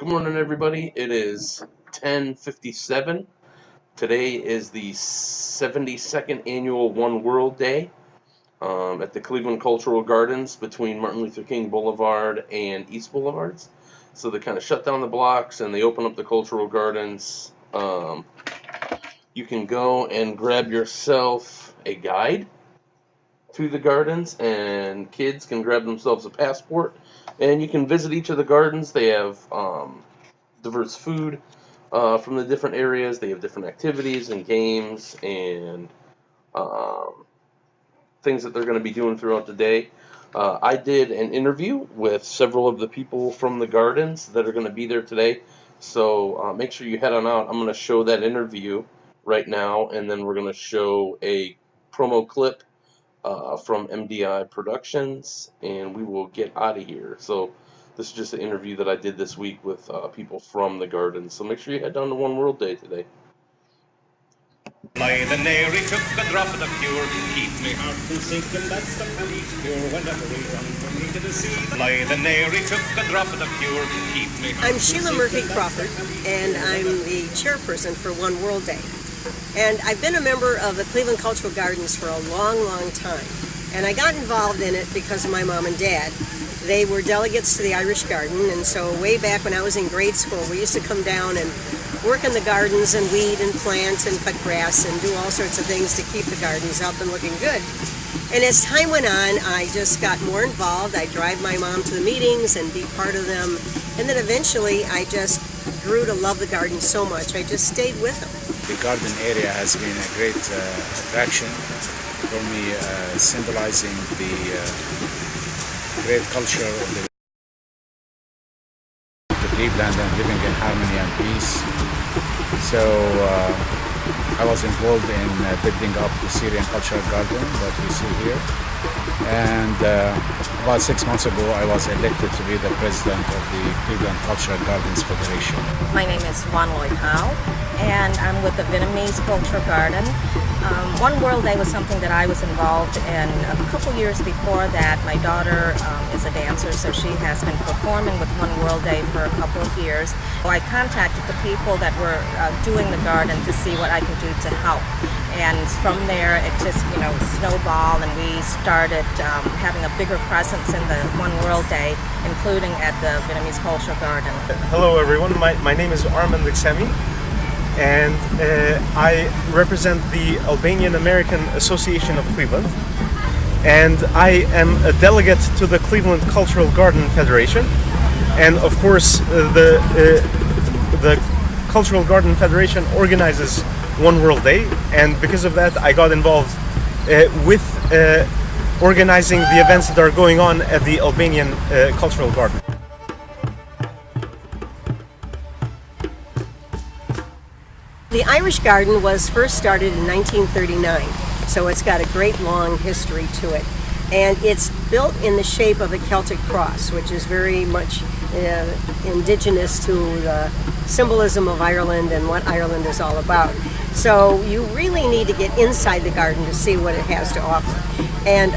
Good morning, everybody. It is 10:57. Today is the 72nd annual One World Day at the Cleveland Cultural Gardens between Martin Luther King Boulevard and East Boulevards. So they kind of shut down the blocks and they open up the cultural gardens. You can go and grab yourself a guide to the gardens, and kids can grab themselves a passport, and you can visit each of the gardens. They have diverse food from the different areas. They have different activities and games and things that they're going to be doing throughout the day. I did an interview with several of the people from the gardens that are going to be there today, so make sure you head on out. I'm going to show that interview right now, and then we're going to show a promo clip from MDI Productions, and we will get out of here. So this is just an interview that I did this week with people from the gardens. So make sure you head down to One World Day today. Lie the nary took a drop of the cure to keep me heart from sinking. That's the penny cure whenever we run from me to the sea. Lie the nary took a drop of the cure to keep me. I'm Sheila Murphy Crawford, and I'm the chairperson for One World Day. And I've been a member of the Cleveland Cultural Gardens for a long, long time. And I got involved in it because of my mom and dad. They were delegates to the Irish Garden, and so way back when I was in grade school, we used to come down and work in the gardens and weed and plant and cut grass and do all sorts of things to keep the gardens up and looking good. And as time went on, I just got more involved. I'd drive my mom to the meetings and be part of them. And then eventually I just grew to love the garden so much, I just stayed with them. The garden area has been a great attraction for me, symbolizing the great culture of the Cleveland and living in harmony and peace. So I was involved in building up the Syrian Cultural Garden that we see here. And about 6 months ago, I was elected to be the president of the Cleveland Cultural Gardens Federation. My name is Juan Lloyd Howe, and I'm with the Vietnamese Cultural Garden. One World Day was something that I was involved in a couple years before that. My daughter is a dancer, so she has been performing with One World Day for a couple of years. So I contacted the people that were doing the garden to see what I could do to help. And from there, it just, snowballed, and we started having a bigger presence in the One World Day, including at the Vietnamese Cultural Garden. Hello, everyone. My name is Armand Liksemi, and I represent the Albanian American Association of Cleveland. And I am a delegate to the Cleveland Cultural Garden Federation. And of course, the Cultural Garden Federation organizes One World Day, and because of that I got involved with organizing the events that are going on at the Albanian Cultural Garden. The Irish Garden was first started in 1939, so it's got a great long history to it. And it's built in the shape of a Celtic cross, which is very much indigenous to the symbolism of Ireland and what Ireland is all about. So you really need to get inside the garden to see what it has to offer. And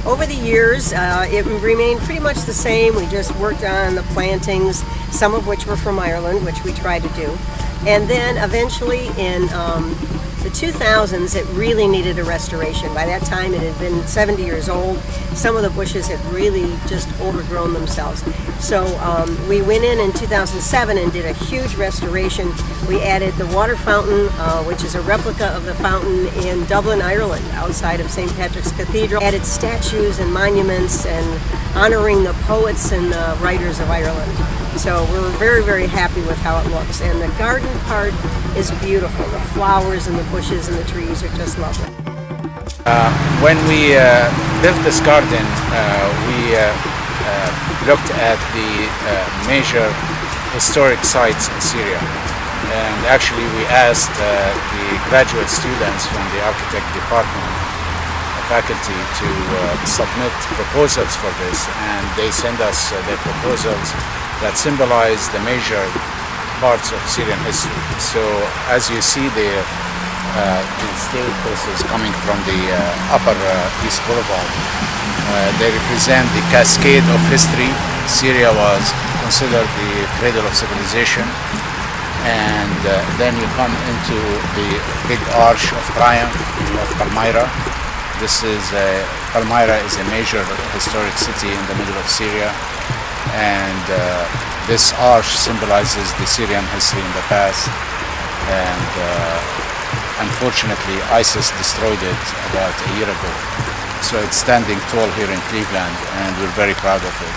over the years, it remained pretty much the same. We just worked on the plantings, some of which were from Ireland, which we tried to do. And then eventually in the 2000s, it really needed a restoration. By that time, it had been 70 years old. Some of the bushes had really just overgrown themselves. So we went in 2007 and did a huge restoration. We added the water fountain, which is a replica of the fountain in Dublin, Ireland, outside of St. Patrick's Cathedral. Added statues and monuments and honoring the poets and the writers of Ireland. So we're very, very happy with how it looks. And the garden part is beautiful. The flowers and the bushes and the trees are just lovely. When we built this garden, we looked at the major historic sites in Syria. And actually we asked the graduate students from the architect department, faculty, to submit proposals for this, and they send us their proposals that symbolize the major parts of Syrian history. So as you see there, the staircases coming from the upper East Boulevard, they represent the cascade of history. Syria was considered the cradle of civilization. And then you come into the big arch of triumph of Palmyra. Palmyra is a major historic city in the middle of Syria, and this arch symbolizes the Syrian history in the past. And unfortunately, ISIS destroyed it about a year ago. So it's standing tall here in Cleveland, and we're very proud of it.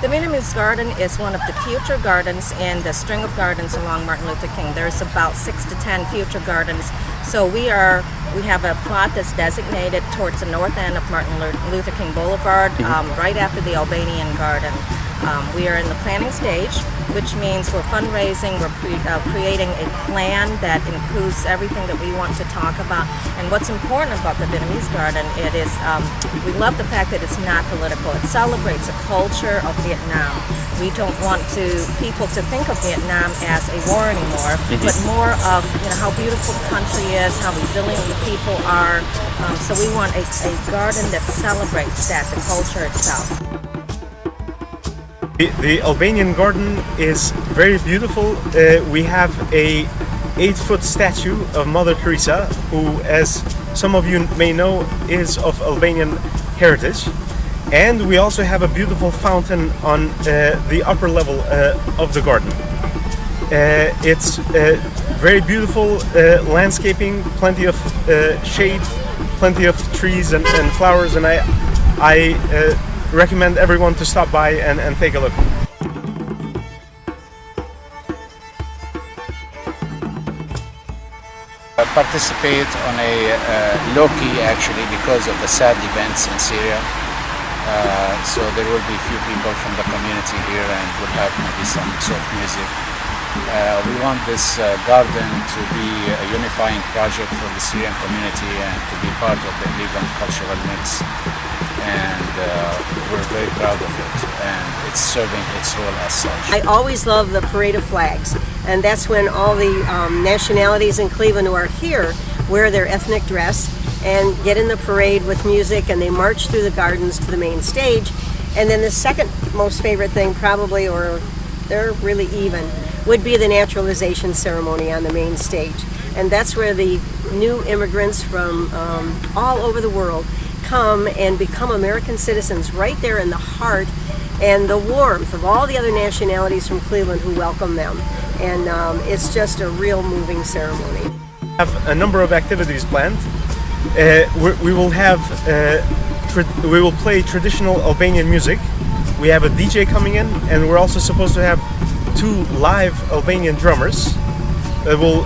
The Vietnamese Garden is one of the future gardens in the string of gardens along Martin Luther King. There's about 6 to 10 future gardens. So we have a plot that's designated towards the north end of Martin Luther King Boulevard, right after the Albanian Garden. We are in the planning stage, which means we're fundraising, we're creating a plan that includes everything that we want to talk about. And what's important about the Vietnamese Garden, we love the fact that it's not political. It celebrates the culture of Vietnam. We don't want people to think of Vietnam as a war anymore, but more of how beautiful the country is, how resilient the people are. So we want a garden that celebrates the culture itself. The Albanian Garden is very beautiful. We have a 8-foot statue of Mother Teresa, who, as some of you may know, is of Albanian heritage. And we also have a beautiful fountain on the upper level of the garden. It's very beautiful landscaping, plenty of shade, plenty of trees and flowers, and I recommend everyone to stop by and take a look. Participate on a low-key, actually, because of the sad events in Syria. So there will be few people from the community here, and we'll have maybe some soft music. We want this garden to be a unifying project for the Syrian community and to be part of the Cleveland cultural mix. And we're very proud of it, and it's serving its role as such. I always love the parade of flags, and that's when all the nationalities in Cleveland who are here wear their ethnic dress and get in the parade with music, and they march through the gardens to the main stage. And then the second most favorite thing, probably, or they're really even, would be the naturalization ceremony on the main stage. And that's where the new immigrants from all over the world come and become American citizens right there in the heart and the warmth of all the other nationalities from Cleveland who welcome them. And it's just a real moving ceremony. We have a number of activities planned. We will play traditional Albanian music. We have a DJ coming in, and we're also supposed to have 2 live Albanian drummers that will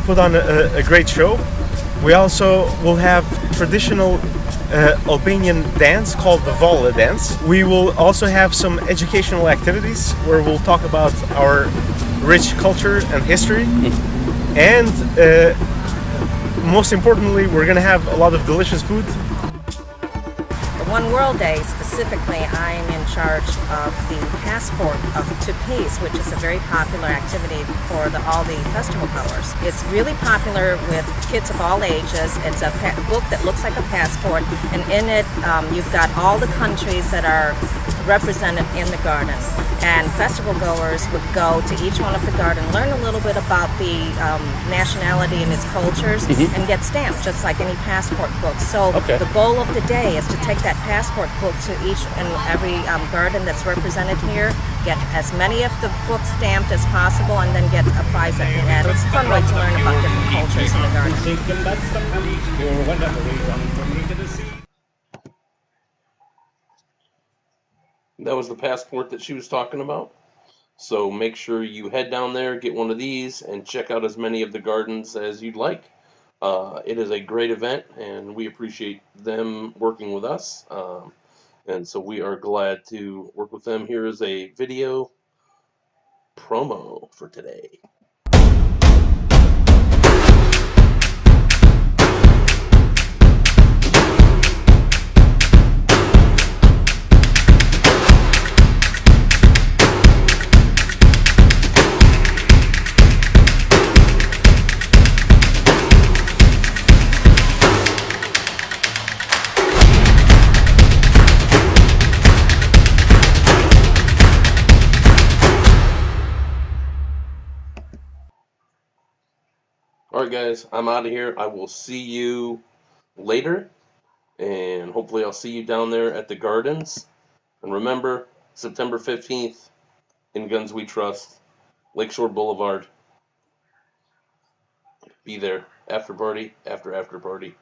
put on a great show. We also will have traditional Albanian dance called the Vala dance. We will also have some educational activities where we'll talk about our rich culture and history. And most importantly, we're going to have a lot of delicious food. The One World Day specifically, I am in charge of the passport to peace, which is a very popular activity for all the festival goers. It's really popular with kids of all ages. It's a book that looks like a passport, and in it you've got all the countries that are represented in the garden. And festival goers would go to each one of the garden, learn a little bit about the nationality and its cultures, and get stamped just like any passport book. So the goal of the day is to take that passport book to each and every garden that's represented here, get as many of the books stamped as possible, and then get a prize at the end. It's a fun way to learn about different cultures in the garden. That was the passport that she was talking about. So make sure you head down there, get one of these, and check out as many of the gardens as you'd like. It is a great event, and we appreciate them working with us. And so we are glad to work with them. Here is a video promo for today. Alright guys, I'm out of here. I will see you later, and hopefully I'll see you down there at the gardens. And remember, September 15th, In Guns We Trust, Lakeshore Boulevard. Be there. After party, after party.